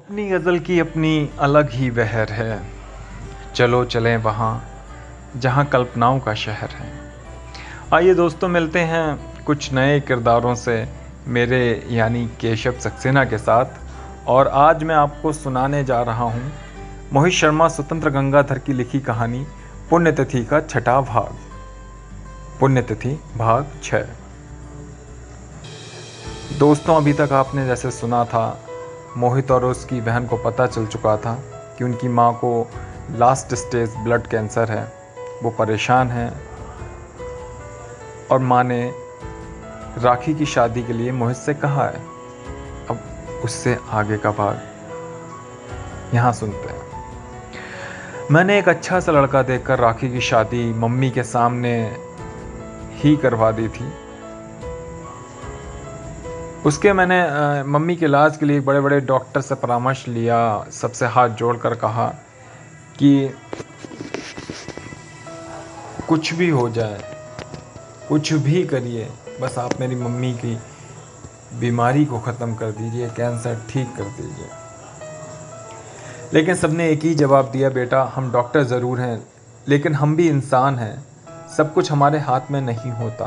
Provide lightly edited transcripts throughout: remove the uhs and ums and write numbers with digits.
अपनी गज़ल की अपनी अलग ही बहर है। चलो चलें वहाँ जहाँ कल्पनाओं का शहर है। आइए दोस्तों, मिलते हैं कुछ नए किरदारों से, मेरे यानी केशव सक्सेना के साथ। और आज मैं आपको सुनाने जा रहा हूँ मोहित शर्मा स्वतंत्र गंगाधर की लिखी कहानी पुण्यतिथि का छठा भाग। पुण्यतिथि भाग 6। दोस्तों, अभी तक आपने जैसे सुना था, मोहित और उसकी बहन को पता चल चुका था कि उनकी माँ को लास्ट स्टेज ब्लड कैंसर है। वो परेशान हैं और माँ ने राखी की शादी के लिए मोहित से कहा है। अब उससे आगे का भाग यहाँ सुनते हैं। मैंने एक अच्छा सा लड़का देखकर राखी की शादी मम्मी के सामने ही करवा दी थी। उसके मैंने मम्मी के इलाज के लिए बड़े बड़े डॉक्टर से परामर्श लिया, सबसे हाथ जोड़कर कहा कि कुछ भी हो जाए, कुछ भी करिए, बस आप मेरी मम्मी की बीमारी को ख़त्म कर दीजिए, कैंसर ठीक कर दीजिए। लेकिन सबने एक ही जवाब दिया, बेटा हम डॉक्टर ज़रूर हैं लेकिन हम भी इंसान हैं, सब कुछ हमारे हाथ में नहीं होता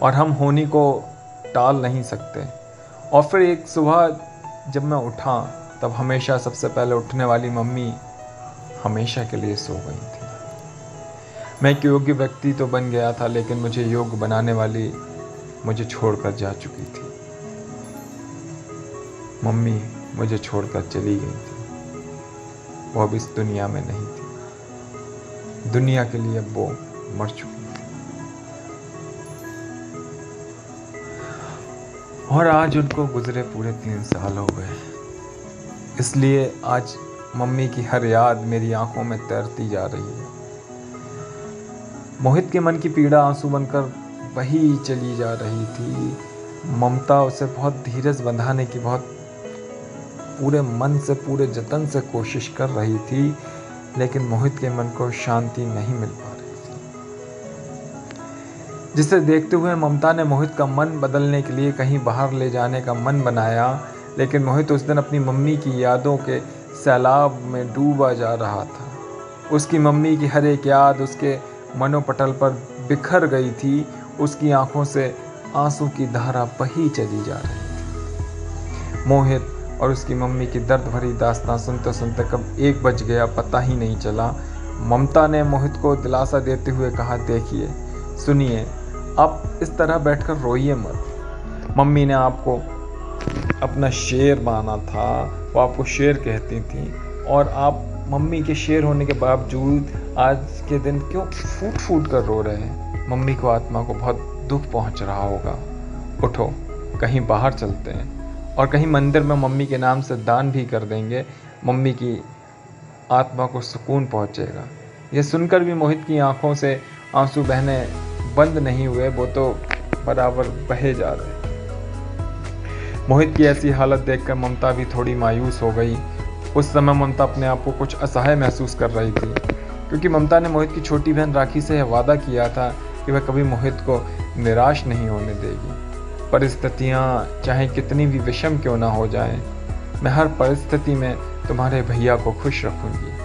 और हम होने को टाल नहीं सकते। और फिर एक सुबह जब मैं उठा तब हमेशा सबसे पहले उठने वाली मम्मी हमेशा के लिए सो गई थी। मैं एक योग्य व्यक्ति तो बन गया था लेकिन मुझे योग्य बनाने वाली मुझे छोड़कर जा चुकी थी। मम्मी मुझे छोड़कर चली गई थी। वो अब इस दुनिया में नहीं थी। दुनिया के लिए अब वो मर चुकी थी। और आज उनको गुजरे पूरे 3 साल हो गए। इसलिए आज मम्मी की हर याद मेरी आंखों में तैरती जा रही है। मोहित के मन की पीड़ा आंसू बनकर बही चली जा रही थी। ममता उसे बहुत धीरज बंधाने की बहुत पूरे मन से, पूरे जतन से कोशिश कर रही थी, लेकिन मोहित के मन को शांति नहीं मिल पा रही थी। जिसे देखते हुए ममता ने मोहित का मन बदलने के लिए कहीं बाहर ले जाने का मन बनाया, लेकिन मोहित उस दिन अपनी मम्मी की यादों के सैलाब में डूबा जा रहा था। उसकी मम्मी की हर एक याद उसके मनोपटल पर बिखर गई थी। उसकी आंखों से आंसू की धारा बही चली जा रही थी। मोहित और उसकी मम्मी की दर्द भरी दास्तां सुनते सुनते कब 1 बज गया पता ही नहीं चला। ममता ने मोहित को दिलासा देते हुए कहा, देखिए, सुनिए, आप इस तरह बैठकर रोइए मत। मम्मी ने आपको अपना शेर माना था, वो आपको शेर कहती थी, और आप मम्मी के शेर होने के बावजूद आज के दिन क्यों फूट फूट कर रो रहे हैं? मम्मी को, आत्मा को बहुत दुख पहुंच रहा होगा। उठो, कहीं बाहर चलते हैं और कहीं मंदिर में मम्मी के नाम से दान भी कर देंगे। मम्मी की आत्मा को सुकून पहुंचेगा। यह सुनकर भी मोहित की आंखों से आंसू बहने बंद नहीं हुए, वो तो बराबर बहे जा रहे। मोहित की ऐसी हालत देखकर ममता भी थोड़ी मायूस हो गई। उस समय ममता अपने आप को कुछ असहाय महसूस कर रही थी, क्योंकि ममता ने मोहित की छोटी बहन राखी से यह वादा किया था कि वह कभी मोहित को निराश नहीं होने देगी। परिस्थितियाँ चाहे कितनी भी विषम क्यों ना हो जाएं, मैं हर परिस्थिति में तुम्हारे भैया को खुश रखूंगी।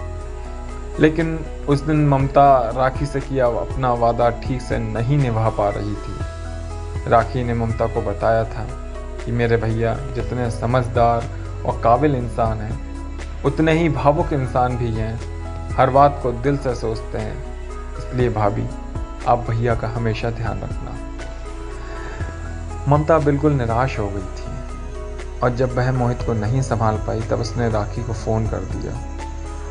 लेकिन उस दिन ममता राखी से किया अपना वादा ठीक से नहीं निभा पा रही थी। राखी ने ममता को बताया था कि मेरे भैया जितने समझदार और काबिल इंसान हैं, उतने ही भावुक इंसान भी हैं। हर बात को दिल से सोचते हैं। इसलिए भाभी, आप भैया का हमेशा ध्यान रखना। ममता बिल्कुल निराश हो गई थी और जब वह मोहित को नहीं संभाल पाई तब उसने राखी को फ़ोन कर दिया।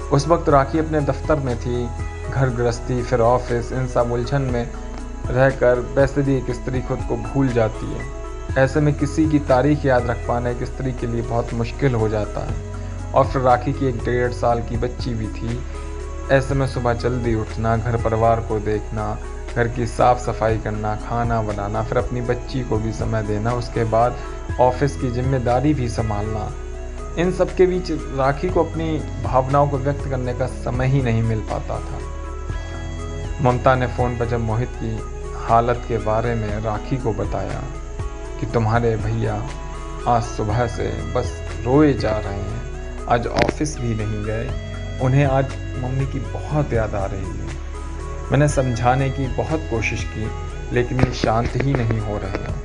उस वक्त राखी अपने दफ्तर में थी। घर गृहस्थी, फिर ऑफिस, इन सब उलझन में रहकर वैसे भी एक स्त्री खुद को भूल जाती है। ऐसे में किसी की तारीख याद रख पाना एक स्त्री के लिए बहुत मुश्किल हो जाता है। और फिर राखी की एक 1.5 साल की बच्ची भी थी। ऐसे में सुबह जल्दी उठना, घर परिवार को देखना, घर की साफ़ सफाई करना, खाना बनाना, फिर अपनी बच्ची को भी समय देना, उसके बाद ऑफिस की जिम्मेदारी भी संभालना, इन सब के बीच राखी को अपनी भावनाओं को व्यक्त करने का समय ही नहीं मिल पाता था। ममता ने फ़ोन पर जब मोहित की हालत के बारे में राखी को बताया कि तुम्हारे भैया आज सुबह से बस रोए जा रहे हैं, आज ऑफिस भी नहीं गए। उन्हें आज मम्मी की बहुत याद आ रही है। मैंने समझाने की बहुत कोशिश की, लेकिन ये शांत ही नहीं हो रहे हैं।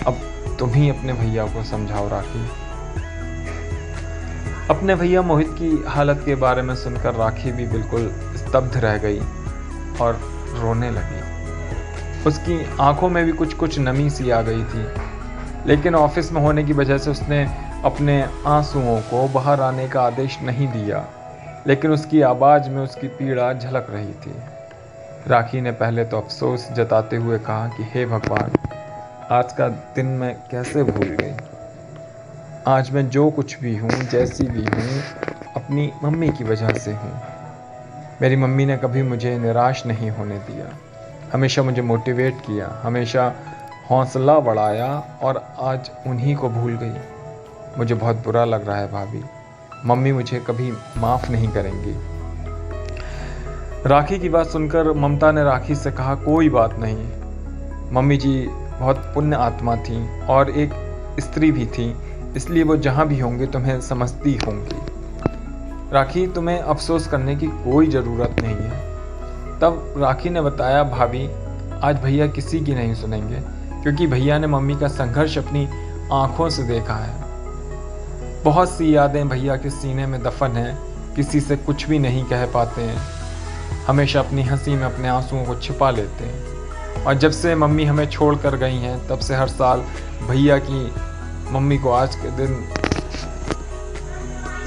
अब तुम ही अपने भैया को समझाओ राखी। अपने भैया मोहित की हालत के बारे में सुनकर राखी भी बिल्कुल स्तब्ध रह गई और रोने लगी। उसकी आंखों में भी कुछ कुछ नमी सी आ गई थी, लेकिन ऑफिस में होने की वजह से उसने अपने आंसुओं को बाहर आने का आदेश नहीं दिया, लेकिन उसकी आवाज़ में उसकी पीड़ा झलक रही थी। राखी ने पहले तो अफसोस जताते हुए कहा कि हे भगवान, आज का दिन मैं कैसे भूल गई। आज मैं जो कुछ भी हूँ, जैसी भी हूँ, अपनी मम्मी की वजह से हूँ। मेरी मम्मी ने कभी मुझे निराश नहीं होने दिया, हमेशा मुझे मोटिवेट किया, हमेशा हौसला बढ़ाया, और आज उन्हीं को भूल गई। मुझे बहुत बुरा लग रहा है भाभी। मम्मी मुझे कभी माफ़ नहीं करेंगी। राखी की बात सुनकर ममता ने राखी से कहा, कोई बात नहीं, मम्मी जी बहुत पुण्य आत्मा थी और एक स्त्री भी थी, इसलिए वो जहाँ भी होंगे तुम्हें समझती होंगी। राखी, तुम्हें अफसोस करने की कोई ज़रूरत नहीं है। तब राखी ने बताया, भाभी आज भैया किसी की नहीं सुनेंगे, क्योंकि भैया ने मम्मी का संघर्ष अपनी आंखों से देखा है। बहुत सी यादें भैया के सीने में दफन हैं, किसी से कुछ भी नहीं कह पाते हैं, हमेशा अपनी हंसी में अपने आंसुओं को छिपा लेते हैं। और जब से मम्मी हमें छोड़ कर गई हैं, तब से हर साल भैया की मम्मी को आज के दिन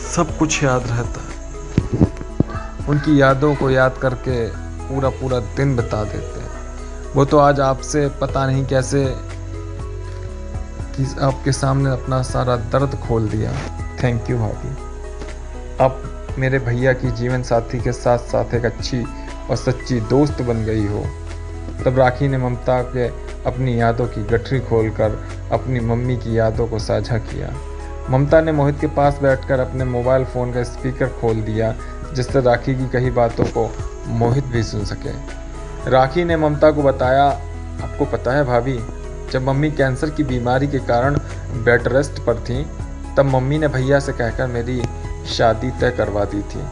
सब कुछ याद रहता है। उनकी यादों को याद करके पूरा पूरा दिन बिता देते हैं। वो तो आज आपसे पता नहीं कैसे कि आपके सामने अपना सारा दर्द खोल दिया। थैंक यू भाभी। आप मेरे भैया की जीवन साथी के साथ साथ एक अच्छी और सच्ची दोस्त बन गई हो। तब राखी ने ममता के अपनी यादों की गठरी खोलकर अपनी मम्मी की यादों को साझा किया। ममता ने मोहित के पास बैठकर अपने मोबाइल फ़ोन का स्पीकर खोल दिया, जिससे राखी की कही बातों को मोहित भी सुन सके। राखी ने ममता को बताया, आपको पता है भाभी, जब मम्मी कैंसर की बीमारी के कारण बेड रेस्ट पर थी, तब मम्मी ने भैया से कहकर मेरी शादी तय करवा दी थी,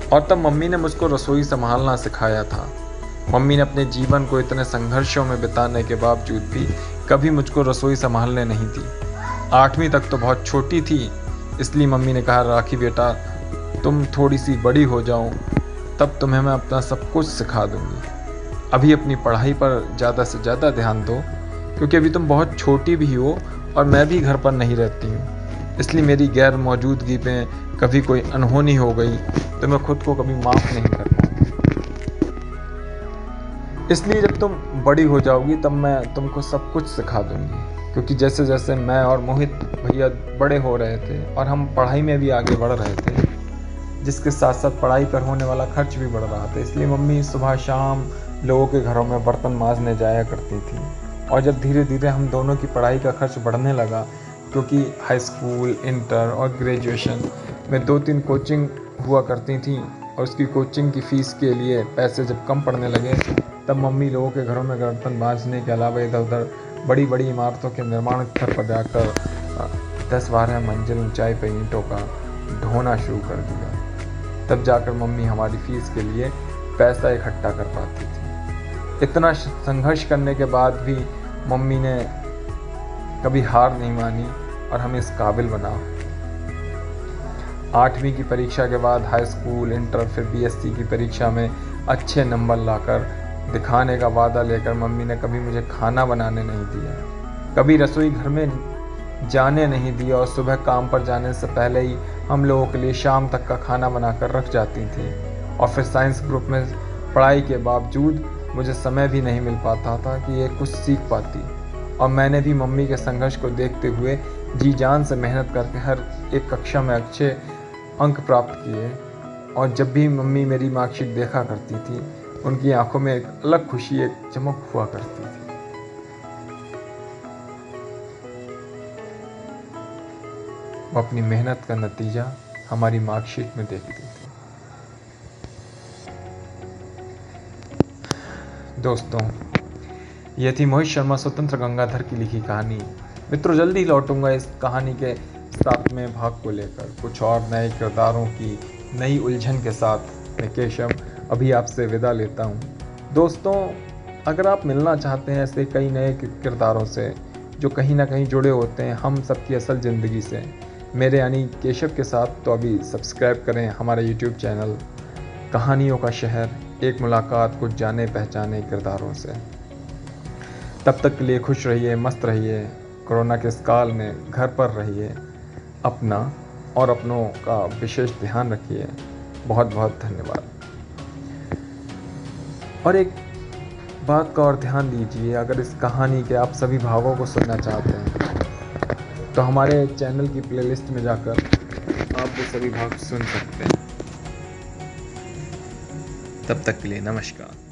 और तब मम्मी ने मुझको रसोई संभालना सिखाया था। मम्मी ने अपने जीवन को इतने संघर्षों में बिताने के बावजूद भी कभी मुझको रसोई संभालने नहीं दी। 8वीं तक तो बहुत छोटी थी, इसलिए मम्मी ने कहा, राखी बेटा, तुम थोड़ी सी बड़ी हो जाओ, तब तुम्हें मैं अपना सब कुछ सिखा दूंगी। अभी अपनी पढ़ाई पर ज़्यादा से ज़्यादा ध्यान दो, क्योंकि अभी तुम बहुत छोटी भी हो और मैं भी घर पर नहीं रहती हूँ, इसलिए मेरी गैर मौजूदगी में कभी कोई अनहोनी हो गई तो मैं खुद को कभी माफ़ नहीं कर पाऊँगी। इसलिए जब तुम बड़ी हो जाओगी तब मैं तुमको सब कुछ सिखा दूंगी, क्योंकि जैसे जैसे मैं और मोहित भैया बड़े हो रहे थे और हम पढ़ाई में भी आगे बढ़ रहे थे, जिसके साथ साथ पढ़ाई पर होने वाला खर्च भी बढ़ रहा था, इसलिए मम्मी सुबह शाम लोगों के घरों में बर्तन मांजने जाया करती थी। और जब धीरे धीरे हम दोनों की पढ़ाई का खर्च बढ़ने लगा, क्योंकि हाई स्कूल, इंटर और ग्रेजुएशन में 2-3 कोचिंग हुआ करती थी, और उसकी कोचिंग की फ़ीस के लिए पैसे जब कम पड़ने लगे, तब मम्मी लोगों के घरों में बर्तन मांजने के अलावा इधर उधर बड़ी बड़ी इमारतों के निर्माण स्थल पर जाकर 10-12 मंजिल ऊंचाई पर ईंटों का ढोना शुरू कर दिया। तब जाकर मम्मी हमारी फ़ीस के लिए पैसा इकट्ठा कर पाती थी। इतना संघर्ष करने के बाद भी मम्मी ने कभी हार नहीं मानी और हमें इस काबिल बना। 8वीं की परीक्षा के बाद हाई स्कूल, इंटर, फिर बीएससी की परीक्षा में अच्छे नंबर लाकर दिखाने का वादा लेकर मम्मी ने कभी मुझे खाना बनाने नहीं दिया, कभी रसोई घर में जाने नहीं दिया, और सुबह काम पर जाने से पहले ही हम लोगों के लिए शाम तक का खाना बनाकर रख जाती थी। और फिर साइंस ग्रुप में पढ़ाई के बावजूद मुझे समय भी नहीं मिल पाता था कि ये कुछ सीख पाती, और मैंने भी मम्मी के संघर्ष को देखते हुए जी जान से मेहनत करके हर एक कक्षा में अच्छे अंक प्राप्त किए। और जब भी मम्मी मेरी मार्कशीट देखा करती थी, उनकी आंखों में एक अलग खुशी, एक चमक हुआ करती थी। वो अपनी मेहनत का नतीजा हमारी मार्कशीट में देखती थी। दोस्तों, ये थी मोहित शर्मा स्वतंत्र गंगाधर की लिखी कहानी। मित्रों, जल्दी लौटूंगा इस कहानी के 7वें भाग को लेकर कुछ और नए किरदारों की नई उलझन के साथ मैं केशव अभी आपसे विदा लेता हूँ। दोस्तों, अगर आप मिलना चाहते हैं ऐसे कई नए किरदारों से जो कहीं ना कहीं जुड़े होते हैं हम सबकी असल ज़िंदगी से, मेरे यानी केशव के साथ, तो अभी सब्सक्राइब करें हमारा यूट्यूब चैनल कहानियों का शहर, एक मुलाकात कुछ जाने पहचाने किरदारों से। तब तक के लिए खुश रहिए, मस्त रहिए, कोरोना के इस काल में घर पर रहिए, अपना और अपनों का विशेष ध्यान रखिए। बहुत बहुत धन्यवाद। और एक बात का और ध्यान दीजिए, अगर इस कहानी के आप सभी भागों को सुनना चाहते हैं तो हमारे चैनल की प्लेलिस्ट में जाकर आप वो सभी भाग सुन सकते हैं। तब तक के लिए नमस्कार।